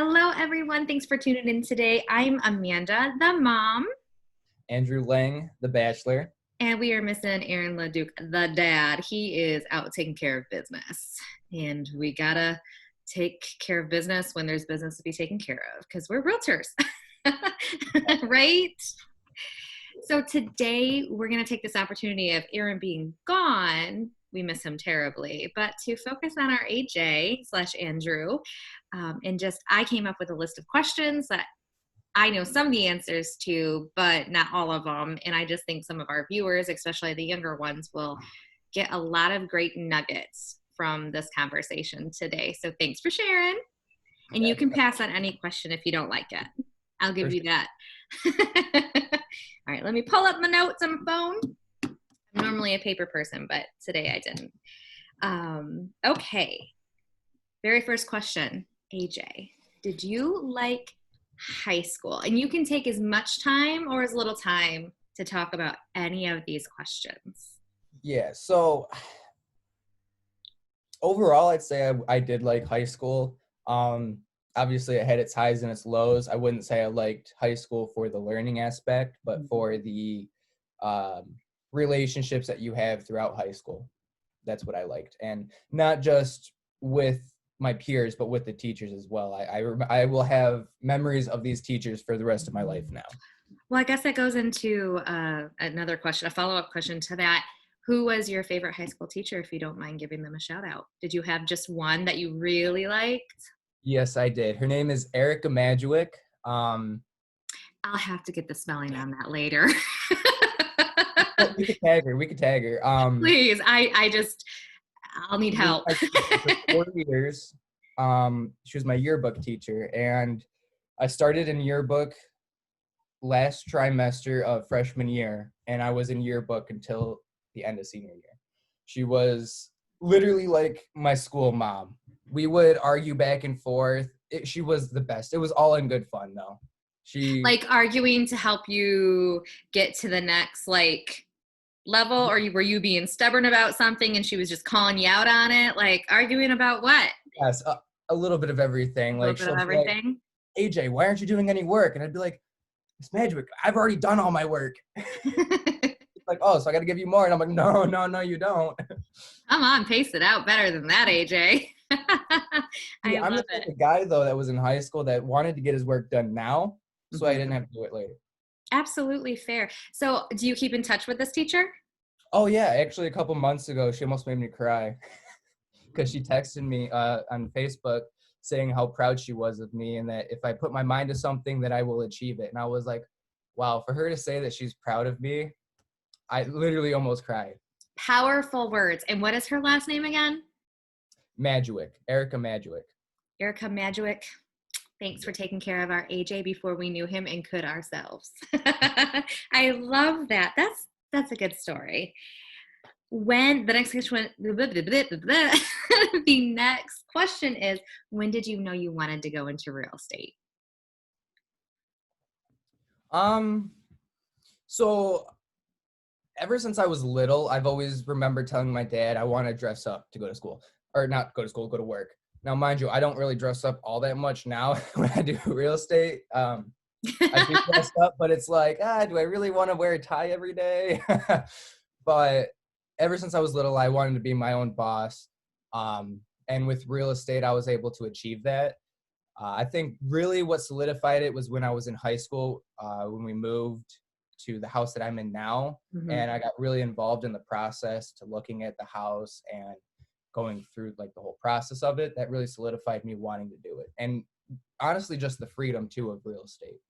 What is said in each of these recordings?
Hello, everyone. Thanks for tuning in today. I'm Amanda, the mom, Andrew Lang, the bachelor. and we are missing Aaron LaDuke, the dad. He is out taking care of business, and we gotta take care of business when there's business to be taken care of because we're realtors, right? So today we're gonna take this opportunity of Aaron being gone. We miss him terribly, but to focus on our AJ slash Andrew, and just I came up with a list of questions that I know some of the answers to, but not all of them. And I just think some of our viewers, especially the younger ones, will get a lot of great nuggets from this conversation today. So thanks for sharing. And you can pass on any question if you don't like it. I'll give you that. All right, let me pull up my notes on my phone. I'm normally a paper person, but today I didn't. Okay. Very first question, AJ. Did you like high school? And you can take as much time or as little time to talk about any of these questions. Yeah, so overall, I'd say I did like high school. Obviously, it had its highs and its lows. I wouldn't say I liked high school for the learning aspect, but for the relationships that you have throughout high school. That's what I liked. And not just with my peers, but with the teachers as well. I will have memories of these teachers for the rest of my life now. Well, I guess that goes into another question, a follow-up question to that. Who was your favorite high school teacher, if you don't mind giving them a shout out? Did you have just one that you really liked? Yes, I did. Her name is Erica Madjuik. I'll have to get the spelling on that later. We could tag her. We could tag her. Please, I'll need help. For 4 years. She was my yearbook teacher, and I started in yearbook last trimester of freshman year, and I was in yearbook until the end of senior year. She was literally like my school mom. We would argue back and forth. She was the best. It was all in good fun, though. She Like arguing to help you get to the next level, or were you being stubborn about something and she was just calling you out on it? Like arguing about what? Yes, a little bit of everything. A little Like bit of she'll be like, everything. AJ, why aren't you doing any work? And I'd be like, Miss Madjuik, I've already done all my work. Like, oh, so I got to give you more. And I'm like, no, you don't. Come on, pace it out better than that, AJ. I I'm love the type it. of guy, though, that was in high school that wanted to get his work done now, so I didn't have to do it later. Absolutely fair. So do you keep in touch with this teacher? Oh, yeah. Actually, a couple months ago, she almost made me cry because she texted me on Facebook saying how proud she was of me and that if I put my mind to something, that I will achieve it. And I was like, wow, for her to say that she's proud of me, I literally almost cried. Powerful words. And what is her last name again? Madjuik, Erica Madjuik. Erica Madjuik. Thanks for taking care of our AJ before we knew him and could ourselves. I love that. That's a good story. When the next question, the next question is, when did you know you wanted to go into real estate? So ever since I was little, I've always remembered telling my dad I want to dress up to go to school. Or not go to school, go to work. Now, mind you, I don't really dress up all that much now when I do real estate. I do dress up, but it's like, do I really want to wear a tie every day? But ever since I was little, I wanted to be my own boss. And with real estate, I was able to achieve that. I think really what solidified it was when I was in high school, when we moved to the house that I'm in now. And I got really involved in the process to looking at the house and going through like the whole process of it. That really solidified me wanting to do it. And honestly, just the freedom too of real estate.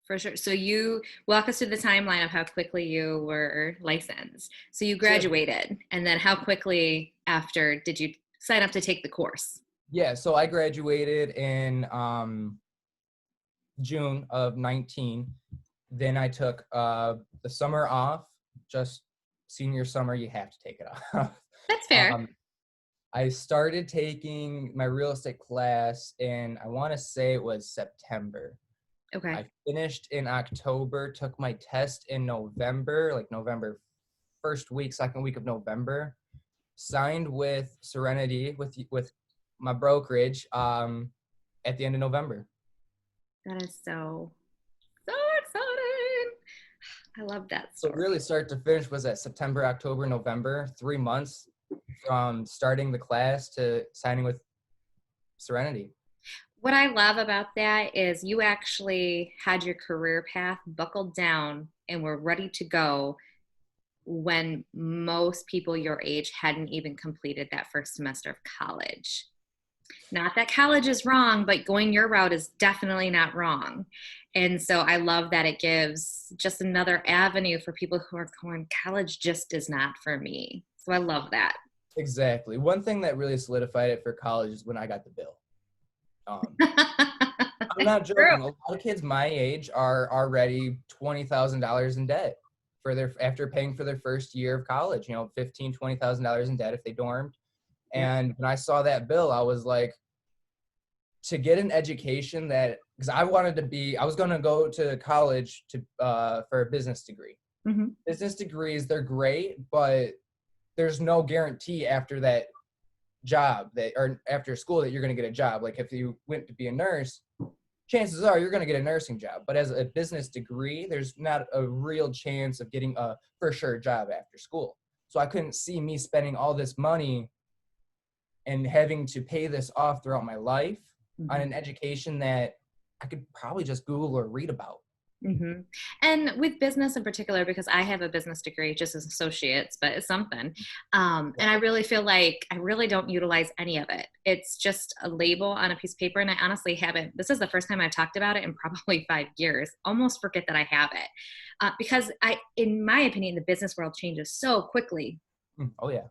For sure. So you walk us through the timeline of how quickly you were licensed. So you graduated, and then how quickly after did you sign up to take the course? Yeah, so I graduated in June of 19. Then I took the summer off. Just senior summer, you have to take it off. That's fair. I started taking my real estate class in, I want to say it was September. Okay. I finished in October, took my test in November, like November second week of November. Signed with Serenity, with my brokerage. at the end of November. That is so, so exciting. I love that So story. really start to finish was at September, October, November, 3 months from starting the class to signing with Serenity. What I love about that is you actually had your career path buckled down and were ready to go when most people your age hadn't even completed that first semester of college. Not that college is wrong, but going your route is definitely not wrong. And so I love that it gives just another avenue for people who are going, college just is not for me. So I love that. Exactly. One thing that really solidified it for college is when I got the bill. Um, I'm not True. joking. A lot of kids my age are already $20,000 in debt for their after paying for their first year of college. You know, $15,000-$20,000 in debt if they dormed. Yep. And when I saw that bill, I was like, to get an education that because I was going to go to college to for a business degree. Mm-hmm. Business degrees, they're great, but there's no guarantee after that job that or after school that you're going to get a job. Like if you went to be a nurse, chances are you're going to get a nursing job. But as a business degree, there's not a real chance of getting a for sure job after school. So I couldn't see me spending all this money and having to pay this off throughout my life on Mm-hmm. an education that I could probably just Google or read about. Mm-hmm. And with business in particular, because I have a business degree just as associates, but it's something. And I really feel like I really don't utilize any of it. It's just a label on a piece of paper. And I honestly haven't, this is the first time I've talked about it in probably 5 years, almost forget that I have it. Because in my opinion, the business world changes so quickly. Oh yeah.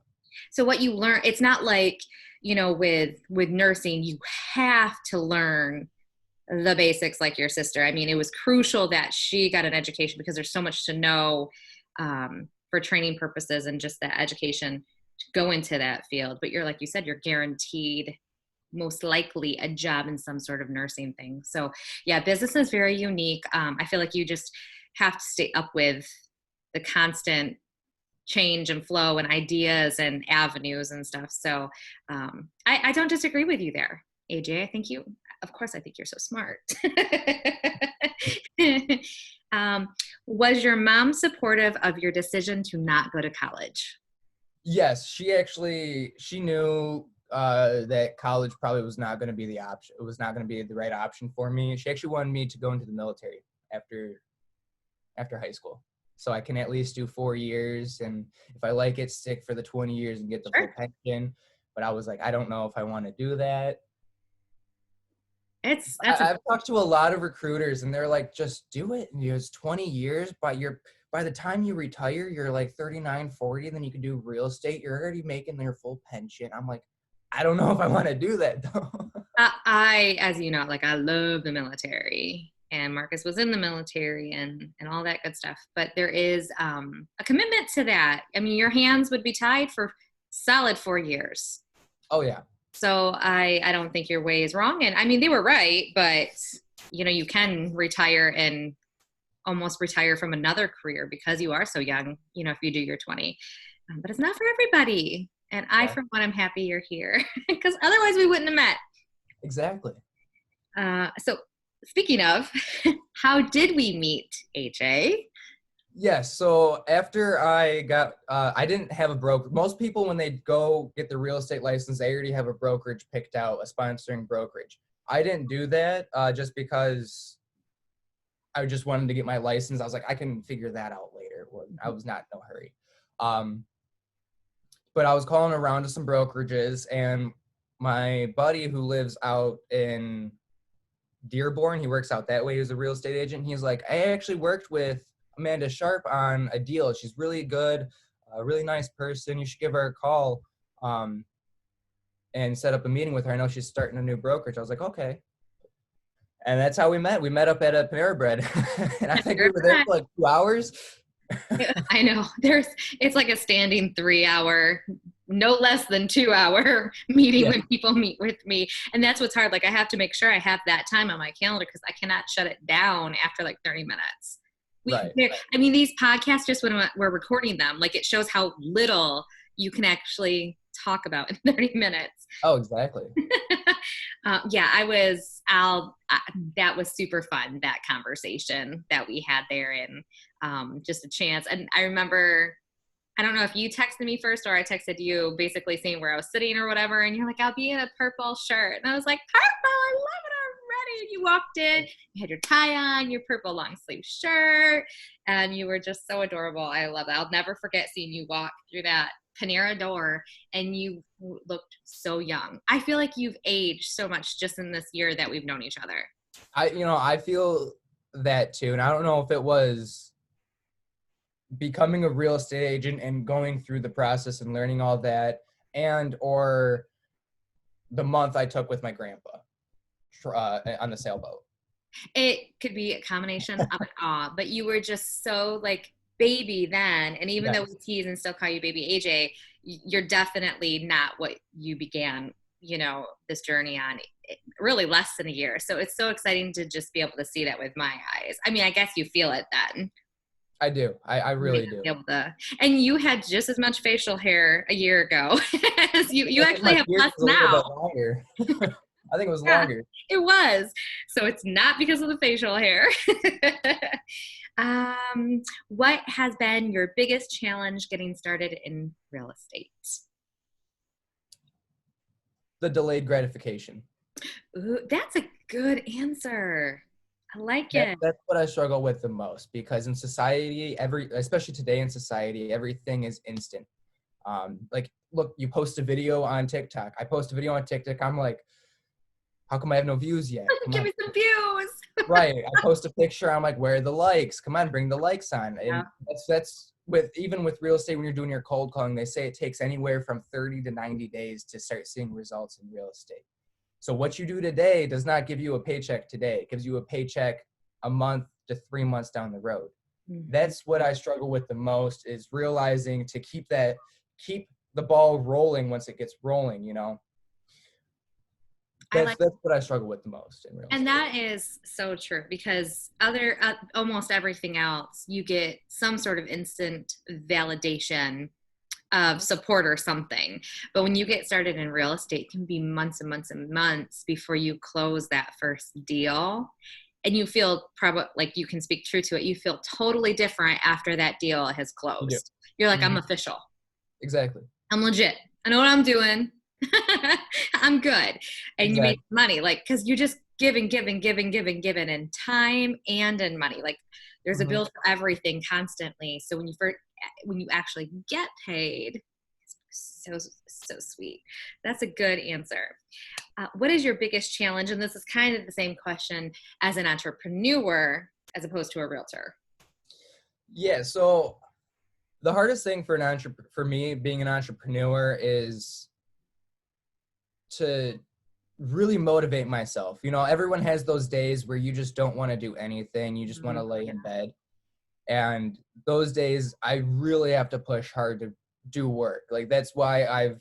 So what you learn, it's not like, with nursing, you have to learn the basics like your sister. I mean, it was crucial that she got an education because there's so much to know for training purposes and just that education to go into that field. But like you said, you're guaranteed most likely a job in some sort of nursing thing. So yeah, business is very unique. I feel like you just have to stay up with the constant change and flow and ideas and avenues and stuff. So I don't disagree with you there, AJ. Of course, I think you're so smart. Was your mom supportive of your decision to not go to college? Yes, she knew that college probably was not going to be the option. It was not going to be the right option for me. She actually wanted me to go into the military after high school. So I can at least do 4 years. And if I like it, stick for the 20 years and get the full pension. But I was like, I don't know if I want to do that. I've talked to a lot of recruiters and they're like, just do it. And it's 20 years, but by the time you retire, you're like 39, 40, then you can do real estate. You're already making your full pension. I'm like, I don't know if I want to do that though. As you know, like I love the military, and Marcus was in the military and all that good stuff. But there is a commitment to that. I mean, your hands would be tied for solid 4 years. Oh yeah. So I don't think your way is wrong. And I mean, they were right, but you can retire and almost retire from another career because you are so young, if you do your 20, but it's not for everybody. And I, for one, am happy you're here because otherwise we wouldn't have met. Exactly. So speaking of, how did we meet, AJ? Yes. So after I got, I didn't have a broker. Most people, when they go get the real estate license, they already have a brokerage picked out, a sponsoring brokerage. I didn't do that just because I just wanted to get my license. I was like, I can figure that out later. I was not in no hurry. But I was calling around to some brokerages, and my buddy who lives out in Dearborn, he works out that way. He was a real estate agent. He's like, I actually worked with Amandaannsharp on a deal. She's really good, a really nice person. You should give her a call and set up a meeting with her. I know she's starting a new brokerage. I was like, okay. And that's how we met. We met up at a Panera Bread. And I think we were there for like 2 hours. I know. It's like a standing 3-hour, no less than 2-hour meeting when people meet with me. And that's what's hard. Like I have to make sure I have that time on my calendar because I cannot shut it down after like 30 minutes. Right. I mean, these podcasts, just when we're recording them, like it shows how little you can actually talk about in 30 minutes. Oh, exactly. Yeah, that was super fun, that conversation that we had there, and just a chance. And I remember, I don't know if you texted me first or I texted you basically saying where I was sitting or whatever. And you're like, I'll be in a purple shirt. And I was like, purple, I love it already. And you walked in, you had your tie on, your purple long sleeve shirt, and you were just so adorable. I love it. I'll never forget seeing you walk through that Panera door, and you looked so young. I feel like you've aged so much just in this year that we've known each other. I feel that too. And I don't know if it was becoming a real estate agent and going through the process and learning all that, and or the month I took with my grandpa on the sailboat. It could be a combination of it all, but you were just so like baby then. And even though we Yes, tease and still call you baby AJ, you're definitely not what you began, this journey on really less than a year. So it's so exciting to just be able to see that with my eyes. I mean, I guess you feel it then. I do. I You may really not do. be able to, and you had just as much facial hair a year ago as you I think my actually have beard less was a little now. bit longer. I think it was Yeah, longer. it was. So it's not because of the facial hair. What has been your biggest challenge getting started in real estate? The delayed gratification. Ooh, that's a good answer. I like it. That's what I struggle with the most, because in society, especially today in society, everything is instant. Like, look, you post a video on TikTok. I post a video on TikTok. I'm like, how come I have no views yet? Come Give on. me some views. Right. I post a picture. I'm like, where are the likes? Come on, bring the likes on. Yeah. And that's even with real estate, when you're doing your cold calling, they say it takes anywhere from 30 to 90 days to start seeing results in real estate. So what you do today does not give you a paycheck today. It gives you a paycheck a month to 3 months down the road. Mhm. That's what I struggle with the most, is realizing to keep the ball rolling once it gets rolling. I That's like, that's what I struggle with the most in real and estate. that is so true because almost everything else, you get some sort of instant validation of support or something. But when you get started in real estate, it can be months and months and months before you close that first deal. And you feel probably like, you can speak true to it. You feel totally different after that deal has You do. closed. You're like, Hmm. I'm official. Exactly. I'm legit. I know what I'm doing. I'm good. And you make Exactly. money, like, because you just giving, giving, giving, giving, giving in time and in money. Like, there's a Hmm. bill for everything constantly. So when you actually get paid, it's so sweet. That's a good answer. What is your biggest challenge? And this is kind of the same question as an entrepreneur as opposed to a realtor. Yeah. So the hardest thing for me being an entrepreneur is to really motivate myself. Everyone has those days where you just don't want to do anything. You just want to lay in bed. And those days I really have to push hard to do work. Like, that's why I've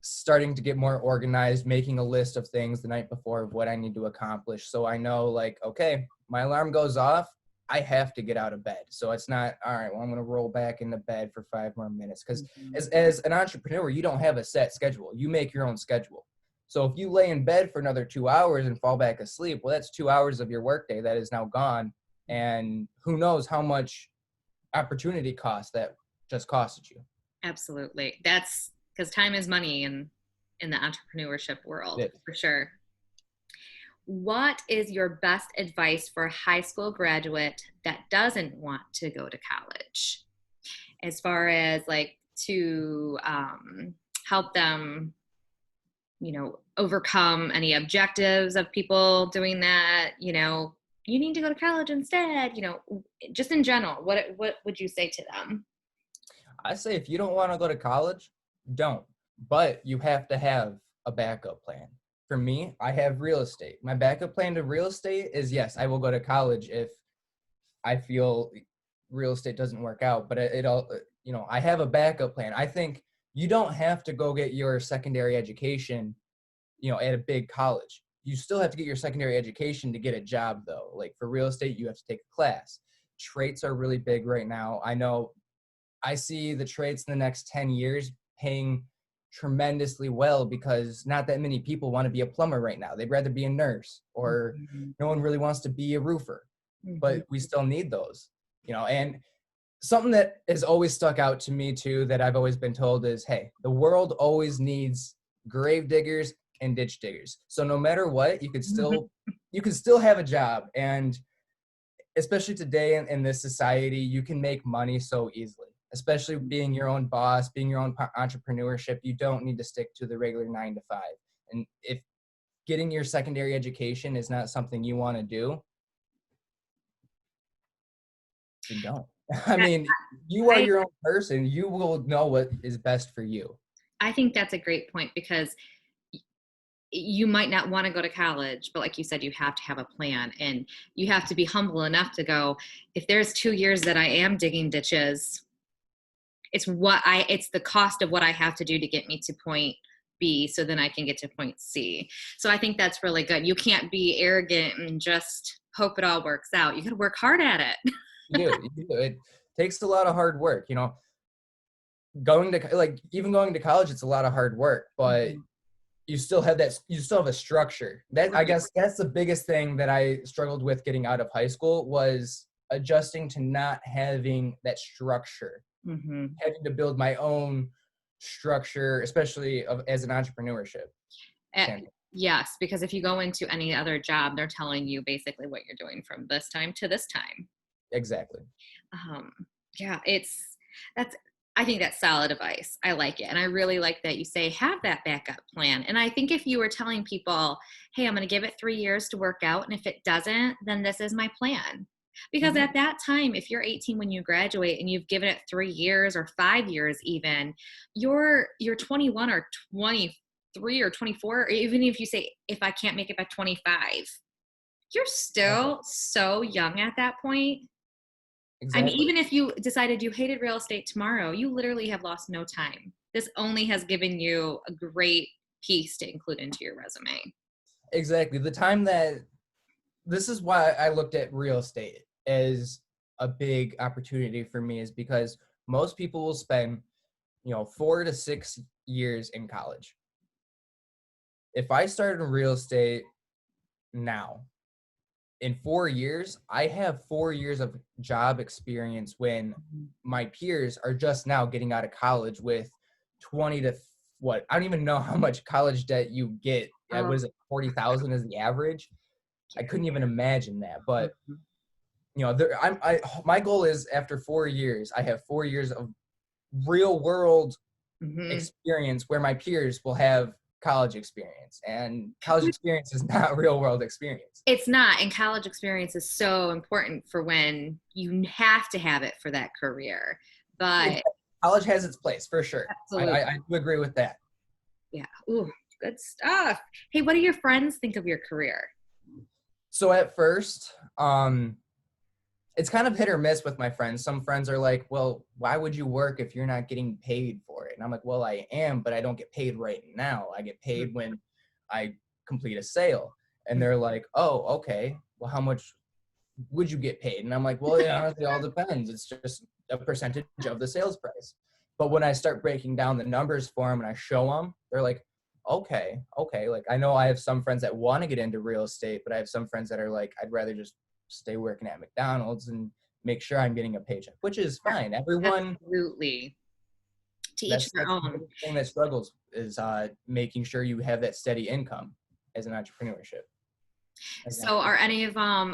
starting to get more organized, making a list of things the night before of what I need to accomplish. So I know, like, okay, my alarm goes off, I have to get out of bed. So it's not, all right, well, I'm going to roll back into bed for 5 more minutes. Because as an entrepreneur, you don't have a set schedule. You make your own schedule. So if you lay in bed for another 2 hours and fall back asleep, well, that's 2 hours of your workday that is now gone. And who knows how much opportunity cost that just costed you. Absolutely. That's because time is money in the entrepreneurship world, It, for sure. What is your best advice for a high school graduate that doesn't want to go to college? As far as like to help them, overcome any objectives of people doing that, you need to go to college instead, just in general, what would you say to them? I say if you don't want to go to college, don't. But you have to have a backup plan. For me, I have real estate. My backup plan to real estate is, yes, I will go to college if I feel real estate doesn't work out. But it all, I have a backup plan. I think you don't have to go get your secondary education, at a big college. You still have to get your secondary education to get a job, though. Like, for real estate, you have to take a class. Traits are really big right now. I know I see the traits in the next 10 years paying tremendously well because not that many people want to be a plumber right now. They'd rather be a nurse, or Mhm. no one really wants to be a roofer, Mhm. but we still need those, and something that has always stuck out to me too, that I've always been told is, hey, the world always needs grave diggers and ditch diggers. So no matter what, you could still have a job. And especially today in this society, you can make money so easily, especially being your own boss, being your own entrepreneurship. You don't need to stick to the regular 9 to 5. And if getting your secondary education is not something you want to do, then don't. I mean, you are I, your own person. You will know what is best for you. I think that's a great point because you might not want to go to college, but like you said, you have to have a plan and you have to be humble enough to go, if there's 2 years that I am digging ditches, it's the cost of what I have to do to get me to point B so then I can get to point C. So I think that's really good. You can't be arrogant and just hope it all works out. You got to work hard at it. You do. It takes a lot of hard work, going to even going to college, it's a lot of hard work, but Mhm. you still have a structure. I Right. guess that's the biggest thing that I struggled with getting out of high school, was adjusting to not having that structure, Mhm. having to build my own structure, especially as an entrepreneurship Eh, standpoint. yes, because if you go into any other job, they're telling you basically what you're doing from this time to this time. Exactly. Um, yeah, that's I think that's solid advice. I like it. And I really like that you say have that backup plan. And I think if you were telling people, hey, I'm going to give it 3 years to work out. And if it doesn't, then this is my plan. Because Mhm. at that time, if you're 18 when you graduate and you've given it 3 years or 5 years, even you're 21 or 23 or 24, or even if you say, if I can't make it by 25, you're Exactly. still so young at that point. I mean, Exactly. even if you decided you hated real estate tomorrow, you literally have lost no time. This only has given you a great piece to include into your resume. Exactly. The time that This is why I looked at real estate as a big opportunity for me, is because most people will spend, 4 to 6 years in college. If I started in real estate now, in 4 years, I have 4 years of job experience when Mhm. my peers are just now getting out of college with 20 to what? I don't even know how much college debt you get. Oh, What is it? 40,000 is the average. I yeah. couldn't even imagine that. But Mhm. my goal is, after 4 years, I have 4 years of real world Mhm. experience where my peers will have college experience, and college experience is not real world experience. It's not, and college experience is so important for when you have to have it for that career. It, But college has its place for sure. absolutely, I do agree with that. yeah. Ooh, good stuff. Hey, what do your friends think of your career? So at first, it's kind of hit or miss with my friends. Some friends are like, well, why would you work if you're not getting paid for it? And I'm like, well, I am, but I don't get paid right now. I get paid when I complete a sale. And Mhm. they're like, oh, okay. Well, how much would you get paid? And I'm like, well, it honestly all depends. It's just a percentage of the sales price. But when I start breaking down the numbers for them and I show them, they're like, okay, okay. Like, I know I have some friends that want to get into real estate, but I have some friends that are like, I'd rather just stay working at McDonald's and make sure I'm getting a paycheck, which is fine. Everyone, Absolutely. To each their that's the own. biggest thing that struggles, is making sure you have that steady income as an entrepreneurship. As an So are any of them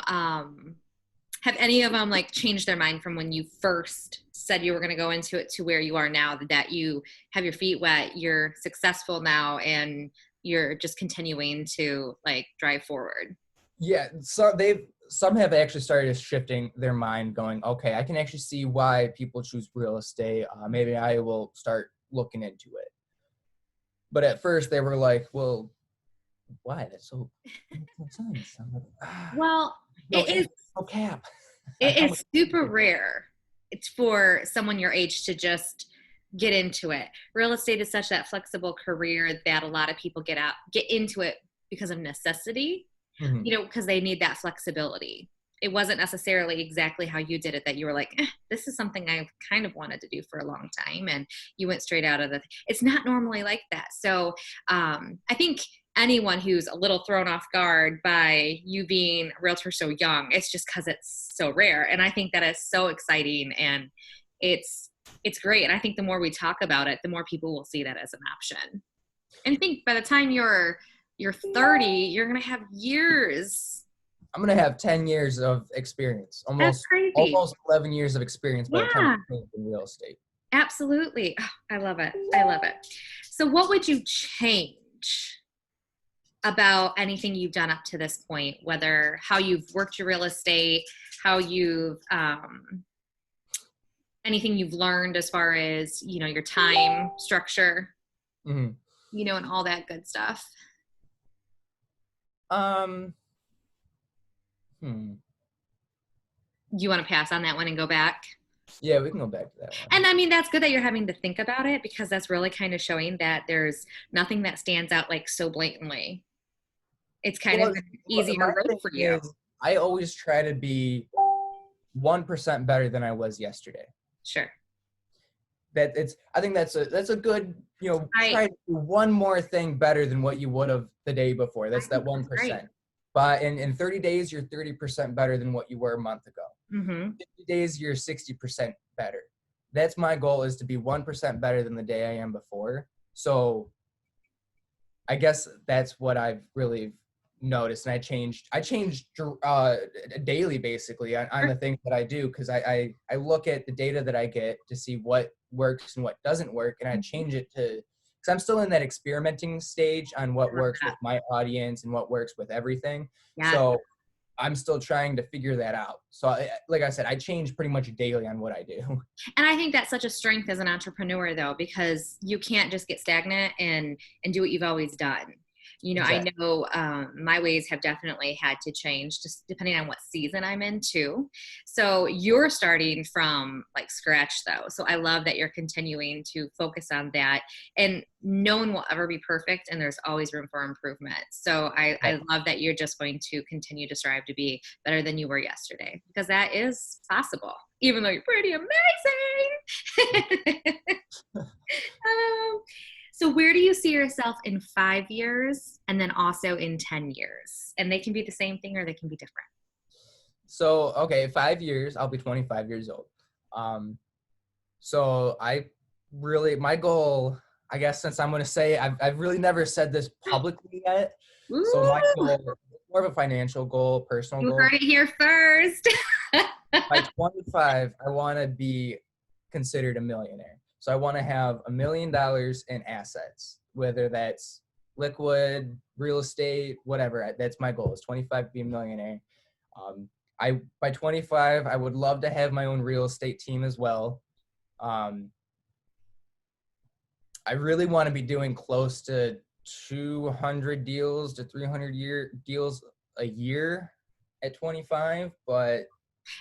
have any of them like changed their mind from when you first said you were going to go into it to where you are now, that you have your feet wet, you're successful now, and you're just continuing to like drive forward? Yeah, so some have actually started shifting their mind, going, okay, I can actually see why people choose real estate. Maybe I will start looking into it. But at first, they were like, well, why? That makes no sense. I'm like, Well, no it is interest, no cap. it How much is super is it? rare. It's for someone your age to just get into it. Real estate is such that flexible career that a lot of people get into it because of necessity, Mhm. because they need that flexibility. it wasn't necessarily exactly how you did it, that you were like, this is something I've kind of wanted to do for a long time. And you went straight out of it's not normally like that. So I think anyone who's a little thrown off guard by you being a realtor so young, it's just because it's so rare. And I think that is so exciting, and it's great. And I think the more we talk about it, the more people will see that as an option. And think by the time you're 30, you're going to have years. I'm going to have 10 years of experience, That's crazy. almost 11 years of experience by the time I'm in real estate. Absolutely. Oh, I love it. I love it. So what would you change about anything you've done up to this point, whether how you've worked your real estate, how you've, anything you've learned as far as, your time structure, and all that good stuff? Do you want to pass on that one and go back? Yeah, we can go back to that one. And I mean, that's good that you're having to think about it, because that's really kind of showing that there's nothing that stands out like so blatantly. It's kind of an easier road for you. I always try to be 1% better than I was yesterday. Sure. I think that's a good, try to do one more thing better than what you would have the day before. That's that 1%. Right. But in 30 days, you're 30% better than what you were a month ago. 50 days, you're 60% better. That's my goal, is to be 1% better than the day I am before. So I guess that's what I've really noticed. And I changed daily, basically, on the things that I do, because I look at the data that I get to see what works and what doesn't work. And I change it to, because I'm still in that experimenting stage on what works with my audience and what works with everything. Yeah. So I'm still trying to figure that out. So like I said, I change pretty much daily on what I do. And I think that's such a strength as an entrepreneur, though, because you can't just get stagnant and do what you've always done. Exactly. I know my ways have definitely had to change, just depending on what season I'm in too. So you're starting from like scratch, though. So I love that you're continuing to focus on that, and no one will ever be perfect, and there's always room for improvement. So I love that you're just going to continue to strive to be better than you were yesterday, because that is possible, even though you're pretty amazing. So where do you see yourself in 5 years, and then also in 10 years? And they can be the same thing or they can be different. So, okay, 5 years, I'll be 25 years old. So my goal, I guess, since I'm going to say, I've really never said this publicly yet. Ooh. So my goal is more of a financial goal, personal goal. You heard it here first. By 25, I want to be considered a millionaire. So I want to have $1 million in assets, whether that's liquid, real estate, whatever. That's my goal, is 25 to be a millionaire. By 25, I would love to have my own real estate team as well. I really want to be doing close to 200 deals to 300 deals a year at 25, but.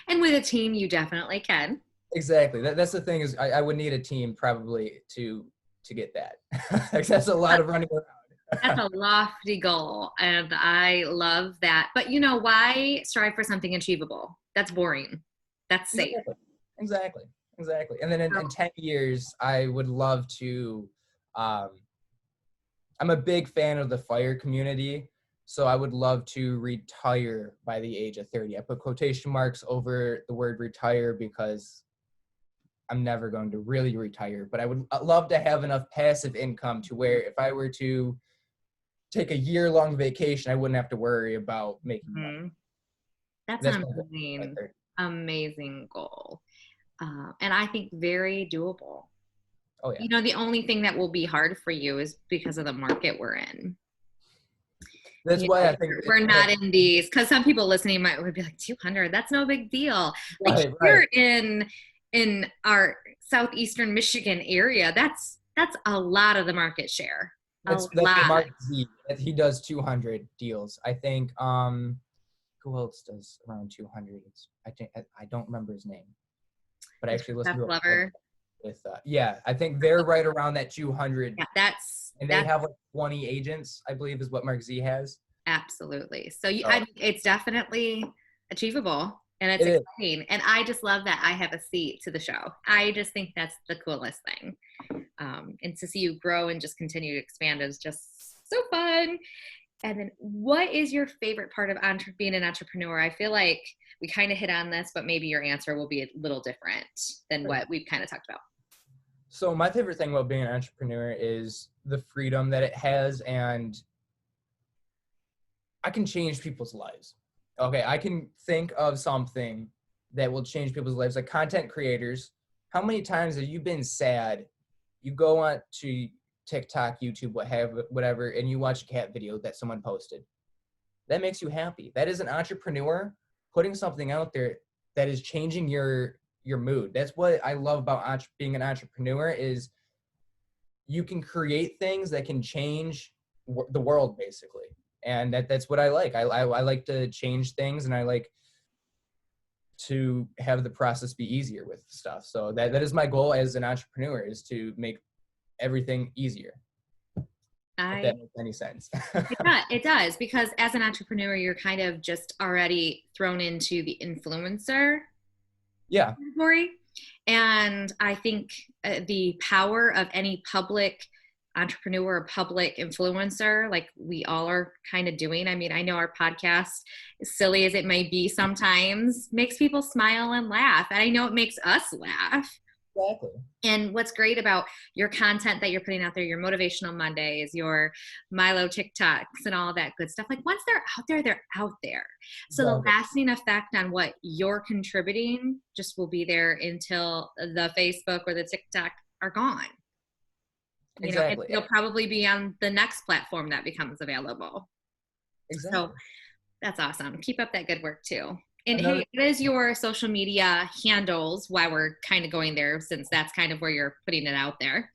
And with a team, you definitely can. Exactly. That's the thing, is I would need a team probably to get that. That's a lot of running around. That's a lofty goal, and I love that. But why strive for something achievable? That's boring. That's safe. Exactly. And then in 10 years, I would love to, I'm a big fan of the fire community. So I would love to retire by the age of 30. I put quotation marks over the word retire, because I'm never going to really retire, but I would love to have enough passive income to where if I were to take a year-long vacation, I wouldn't have to worry about making money. That's an amazing goal. And I think very doable. Oh, yeah. The only thing that will be hard for you is because of the market we're in. That's why I think we're not in these, because some people listening would be like, 200, that's no big deal. Like here in our southeastern Michigan area, that's a lot of the market share. That's Mark Z. He does 200 deals. I think who else does around 200? I don't remember his name, but I actually listened to it with I think they're right around that 200. Yeah, they have like 20 agents, I believe, is what Mark Z has. Absolutely. So it's definitely achievable and it's It is. exciting. And I just love that I have a seat to the show. I just think that's the coolest thing. And to see you grow and just continue to expand is just so fun. And then what is your favorite part of being an entrepreneur? I feel like we kind of hit on this, but maybe your answer will be a little different than what we've kind of talked about. So my favorite thing about being an entrepreneur is the freedom that it has, and I can change people's lives. Okay, I can think of something that will change people's lives, like content creators. How many times have you been sad? You go on to TikTok, YouTube, whatever, and you watch a cat video that someone posted. That makes you happy. That is an entrepreneur putting something out there that is changing your mood. That's what I love about being an entrepreneur is you can create things that can change the world, basically. And that's what I like. I like to change things, and I like to have the process be easier with stuff. So that is my goal as an entrepreneur, is to make everything easier. If that makes any sense. It does, because as an entrepreneur, you're kind of just already thrown into the influencer category. And I think the power of any public entrepreneur or public influencer, like we all are kind of doing. I mean, I know our podcast, as silly as it may be sometimes, makes people smile and laugh. And I know it makes us laugh. Exactly. And what's great about your content that you're putting out there, your motivational Mondays, your Milo TikToks and all that good stuff, like once they're out there, they're out there. So the lasting effect on what you're contributing just will be there until the Facebook or the TikTok are gone. You know, and it'll probably be on the next platform that becomes available. Exactly. So that's awesome. Keep up that good work too. And hey, what is your social media handles while we're kind of going there, since that's kind of where you're putting it out there?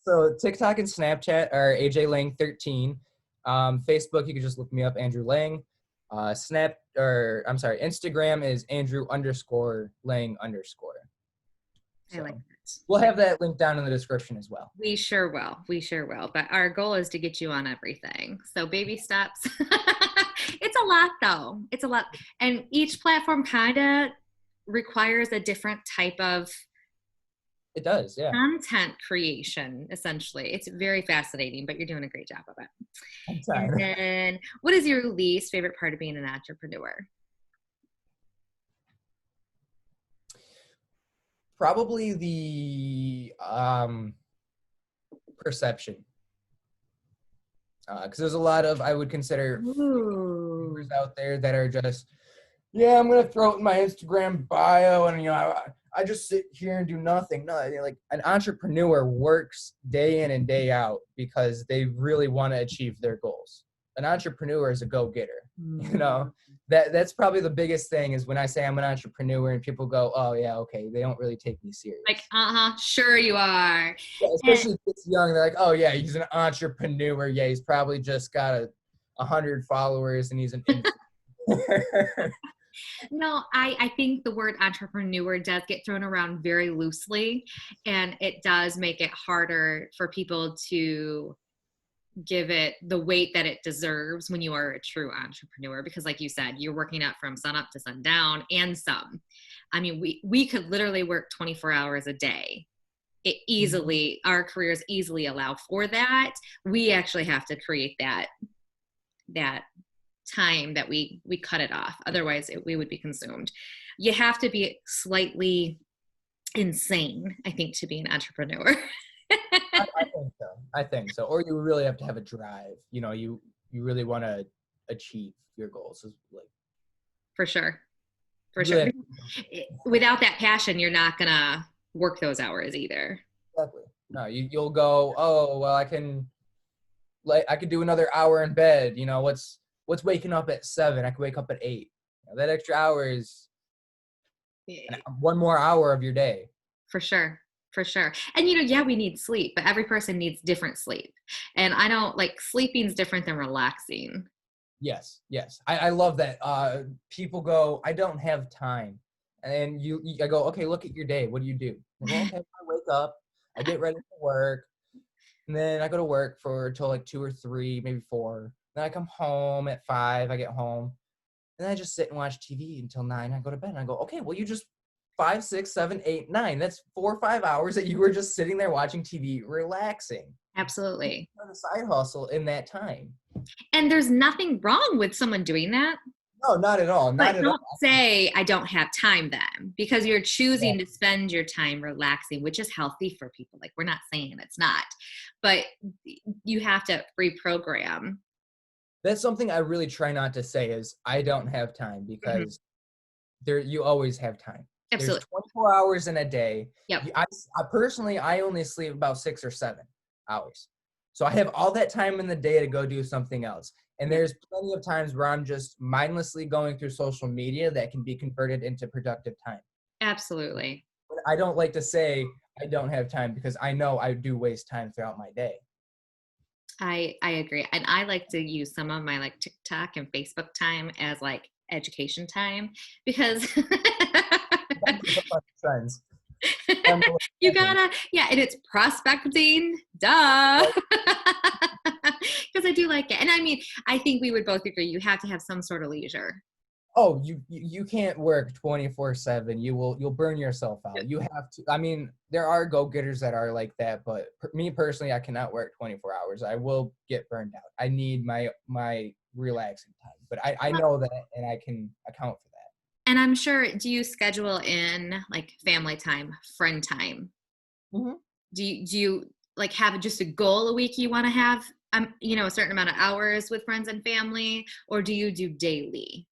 So TikTok and Snapchat are AJ Lang 13. Facebook, you can just look me up, Andrew Lang. Instagram is Andrew_Lang_. So I like that. We'll have that link down in the description as well. We sure will. We sure will. But our goal is to get you on everything. So baby steps. It's a lot though. It's a lot. And each platform kind of requires a different type of content creation, essentially. It's very fascinating, but you're doing a great job of it. And then what is your least favorite part of being an entrepreneur? Probably the perception. Because there's a lot of, I would consider, YouTubers out there that are just, I'm going to throw it in my Instagram bio, and, I just sit here and do nothing. No, like an entrepreneur works day in and day out because they really want to achieve their goals. An entrepreneur is a go-getter, That's probably the biggest thing is when I say I'm an entrepreneur and people go, oh yeah, okay. They don't really take me serious. Like, sure you are. Yeah, especially if it's young. They're like, oh yeah, he's an entrepreneur. Yeah, he's probably just got 100 followers and he's an influencer. No, I think the word entrepreneur does get thrown around very loosely, and it does make it harder for people to give it the weight that it deserves when you are a true entrepreneur, because like you said, you're working out from sun up to sundown and some. I mean, we could literally work 24 hours a day. It easily, our careers easily allow for that. We actually have to create that time that we cut it off. Otherwise we would be consumed. You have to be slightly insane, I think, to be an entrepreneur. I think so. Or you really have to have a drive. You really want to achieve your goals. For sure. Sure. Without that passion, you're not going to work those hours either. Exactly. No, you'll go, oh, well, I can do another hour in bed. What's waking up at 7? I could wake up at 8. That extra hour is one more hour of your day. For sure. And we need sleep, but every person needs different sleep. And I don't sleeping's different than relaxing. Yes. I love that. People go, I don't have time. And I go, okay, look at your day. What do you do? I go, okay, I wake up, I get ready for work, and then I go to work till 2 or 3, maybe 4. Then I come home at 5. I get home. And I just sit and watch TV until 9. I go to bed and I go, okay, well, you just 5, 6, 7, 8, 9. That's 4 or 5 hours that you were just sitting there watching TV, relaxing. Absolutely. On a side hustle in that time. And there's nothing wrong with someone doing that. No, not at all. Not But at don't all. say I don't have time then, because you're choosing to spend your time relaxing, which is healthy for people. Like, we're not saying it's not, but you have to reprogram. That's something I really try not to say is I don't have time, Mhm. because you always have time. There's Absolutely. 24 hours in a day. Yep. I personally, I only sleep about 6 or 7 hours. So I have all that time in the day to go do something else. And Yep. there's plenty of times where I'm just mindlessly going through social media that can be converted into productive time. Absolutely. But I don't like to say I don't have time, because I know I do waste time throughout my day. I agree. And I like to use some of my like TikTok and Facebook time as like education time, because Keep up on the trends. I don't know what's you happening. gotta, yeah, and it's prospecting, duh. Because I do like it. And I mean, I think we would both agree you have to have some sort of leisure. Oh, you can't work 24/7. You'll burn yourself out. You have to. I mean, there are go-getters that are like that, but me personally, I cannot work 24 hours. I will get burned out. I need my relaxing time. But I know that, and I can account for that. And I'm sure, do you schedule in like family time, friend time? Hmm. Do you like have just a goal a week you want to have, a certain amount of hours with friends and family, or do you do daily?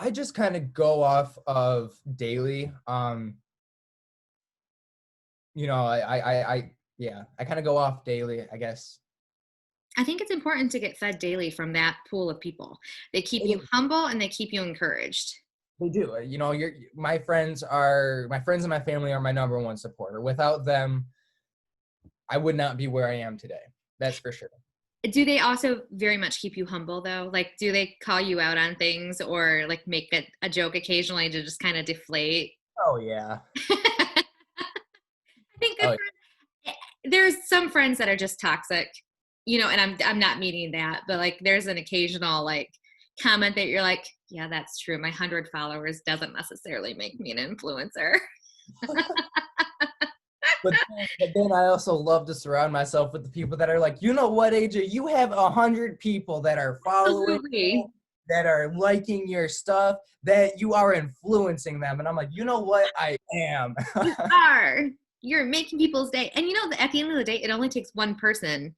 I just kind of go off of daily. Yeah, I kind of go off daily, I guess. I think it's important to get fed daily from that pool of people. They keep It you is. humble and they keep you encouraged. They do. My friends and my family are my number one supporter. Without them, I would not be where I am today. That's for sure. Do they also very much keep you humble though? Like, do they call you out on things or like make a joke occasionally to just kind of deflate? Oh yeah. I think good Oh, friends. There's some friends that are just toxic, and I'm not meaning that, but like there's an occasional like comment that you're like, yeah, that's true. My 100 followers doesn't necessarily make me an influencer. but then I also love to surround myself with the people that are like, you know what, AJ, you have 100 people that are following, Absolutely. that are liking your stuff, that you are influencing them. And I'm like, you know what? I am. You are. You're making people's day. And at the end of the day, it only takes one person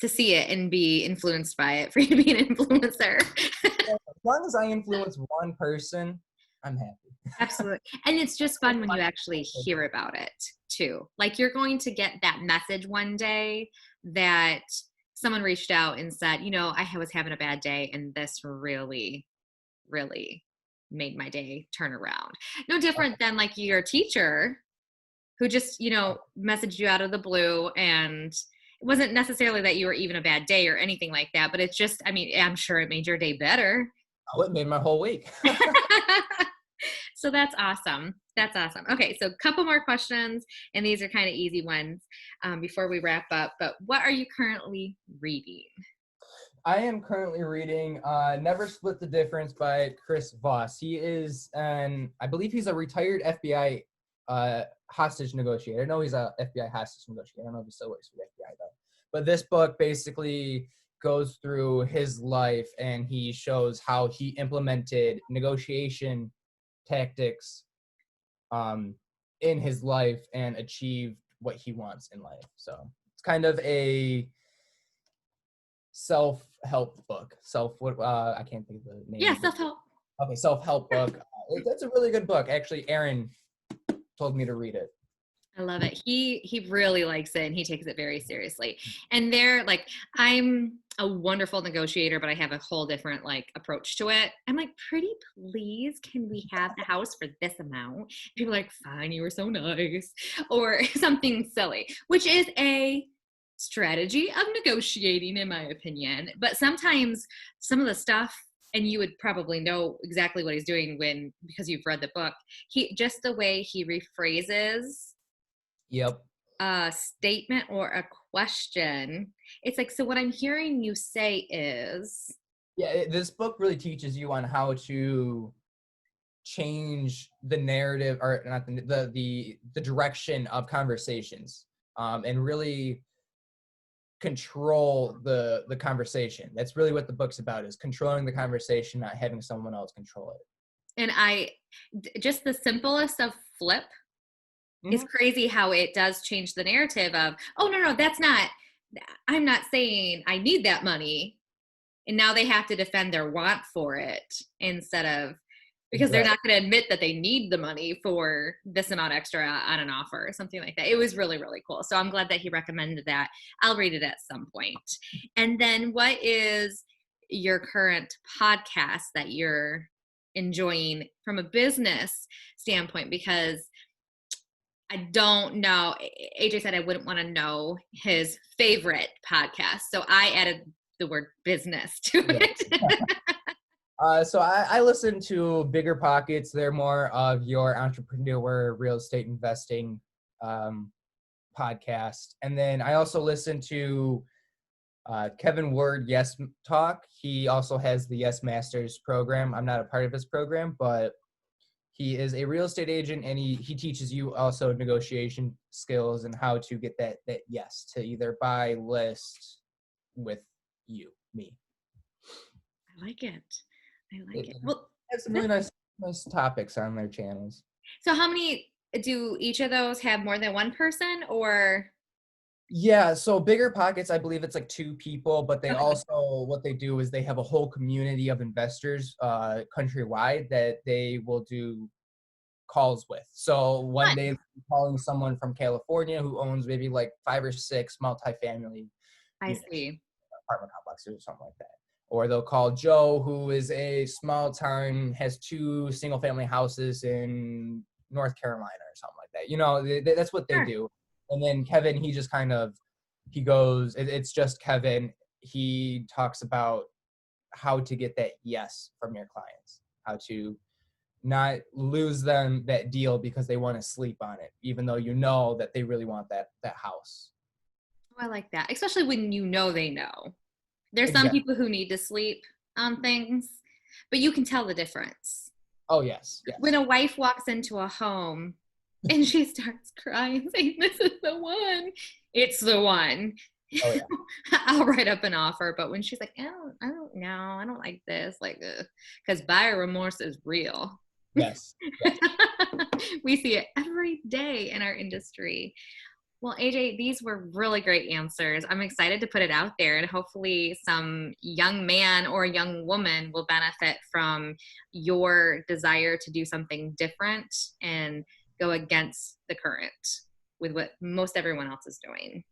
to see it and be influenced by it for you to be an influencer. As long as I influence one person, I'm happy. Absolutely. And it's just fun when you actually hear about it too. Like, you're going to get that message one day that someone reached out and said, I was having a bad day and this really, really made my day turn around. No different than like your teacher who just, messaged you out of the blue, and it wasn't necessarily that you were even a bad day or anything like that, but it's just, I mean, I'm sure it made your day better. Oh, it made my whole week. So that's awesome. That's awesome. Okay, so a couple more questions, and these are kind of easy ones before we wrap up. But what are you currently reading? I am currently reading Never Split the Difference by Chris Voss. I believe he's a retired FBI hostage negotiator. I know he's a FBI hostage negotiator. I don't know if he still works for the FBI though. But this book basically goes through his life, and he shows how he implemented negotiation tactics in his life and achieved what he wants in life. So it's kind of a self-help book. I can't think of the name Yeah, of the book. self-help. Okay, self-help book. That's a really good book. Actually, Aaron told me to read it. I love it. He really likes it and he takes it very seriously. And they're like, I'm a wonderful negotiator, but I have a whole different like approach to it. I'm like, pretty please, can we have the house for this amount? People are like, fine, you were so nice, or something silly, which is a strategy of negotiating, in my opinion. But sometimes some of the stuff, and you would probably know exactly what he's doing because you've read the book. Just the way he rephrases Yep. a statement or a question. It's like, so what I'm hearing you say is, Yeah, this book really teaches you on how to change the narrative, or not the direction of conversations, and really control the conversation. That's really what the book's about, is controlling the conversation, not having someone else control it. And just the simplest of flip is Mhm. crazy how it does change the narrative of, oh, no, that's not, I'm not saying I need that money. And now they have to defend their want for it instead of, because they're Right. not going to admit that they need the money for this amount extra on an offer or something like that. It was really, really cool. So I'm glad that he recommended that. I'll read it at some point. And then what is your current podcast that you're enjoying from a business standpoint? Because I don't know. AJ said I wouldn't want to know his favorite podcast. So I added the word business to Yeah. it. So I listen to Bigger Pockets. They're more of your entrepreneur real estate investing podcast. And then I also listen to Kevin Word, Yes Talk. He also has the Yes Masters program. I'm not a part of his program, but he is a real estate agent, and he teaches you also negotiation skills and how to get that yes to either buy, list with me. I like it. I like It it. Well, has some really nice topics on their channels. so how many do each of those have, more than one person, or? Yeah, so Bigger Pockets, I believe it's like 2 people, but they Okay. also, what they do is they have a whole community of investors countrywide that they will do calls with. So one Fun. day they're calling someone from California who owns maybe like 5 or 6 multifamily I units, see. apartment complexes or something like that. Or they'll call Joe, who is a small town, has 2 single family houses in North Carolina or something like that. You know, that's what they Sure. do. And then Kevin, he just kind of, he goes, it's just Kevin. He talks about how to get that yes from your clients, how to not lose them that deal because they want to sleep on it, even though you know that they really want that house. Oh, I like that, especially when you know they know. There's some Exactly. people who need to sleep on things, but you can tell the difference. Oh yes, When yes. a wife walks into a home and she starts crying, saying, "This is the one," it's the one. Oh yeah. I'll write up an offer, but when she's like, I don't know, I don't like this," like, because buyer remorse is real. Yes. Yes. We see it every day in our industry. Well, AJ, these were really great answers. I'm excited to put it out there, and hopefully some young man or young woman will benefit from your desire to do something different and go against the current with what most everyone else is doing.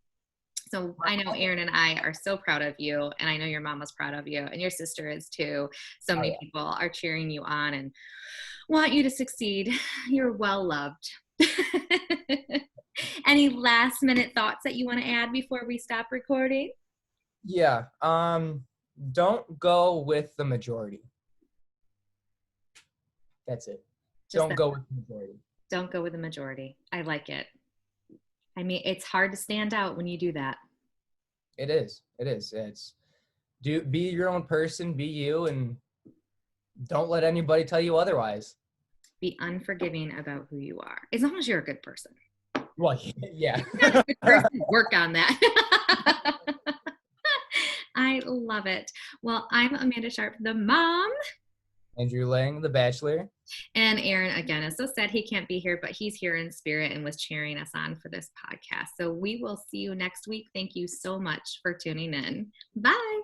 So I know Aaron and I are so proud of you, and I know your mom was proud of you, and your sister is too. So Oh many yeah. people are cheering you on and want you to succeed. You're well loved. Any last minute thoughts that you want to add before we stop recording? Yeah. Don't go with the majority. That's it. Just Don't that. go with the majority. Don't go with the majority. I like it. I mean, it's hard to stand out when you do that. It is. It is. It's be your own person, be you, and don't let anybody tell you otherwise. Be unforgiving about who you are, as long as you're a good person. Well, yeah. If you're not a good person, work on that. I love it. Well, I'm Amanda Sharp, the mom. Andrew Lang, The Bachelor. And Aaron, again, is so sad he can't be here, but he's here in spirit and was cheering us on for this podcast. So we will see you next week. Thank you so much for tuning in. Bye.